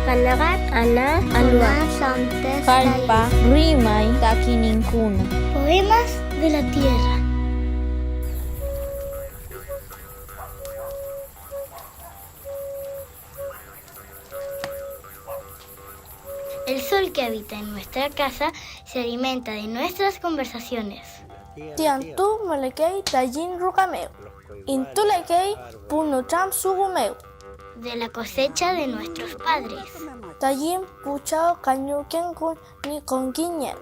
Panagat, Ana, Alua, Kalpa, Rimay, Takininkuna. Poemas de la tierra. El sol que habita en nuestra casa se alimenta de nuestras conversaciones. Tiantu malekei tayin rukameu. Intulekei punucham sugumeu. De la cosecha de nuestros padres. Tayin puchao kanyuken kun ni kongiñe.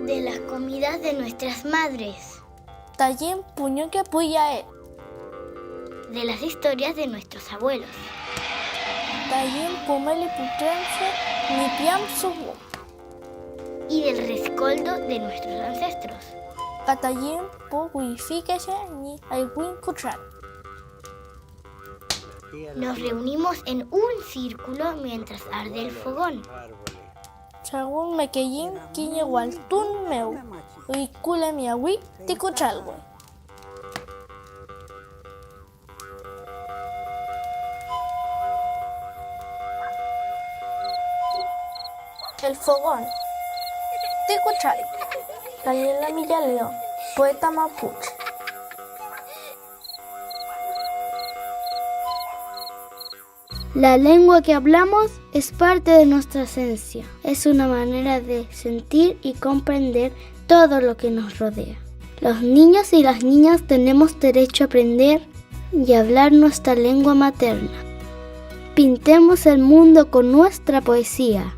De las comidas de nuestras madres. Tayin puñuke puyae. De las historias de nuestros abuelos. Tayin pumeli putrense ni piam subu. Y del rescoldo de nuestros ancestros. Katayin pu wifikese ni aiwin kutran. Nos reunimos en un círculo mientras arde el fogón. Según mekeyin kiñe waltun meu. Uikule miawi tikuchalgo. El fogón. Tikuchalgo. Daniela Millaleón, poeta mapuche. La lengua que hablamos es parte de nuestra esencia. Es una manera de sentir y comprender todo lo que nos rodea. Los niños y las niñas tenemos derecho a aprender y hablar nuestra lengua materna. Pintemos el mundo con nuestra poesía.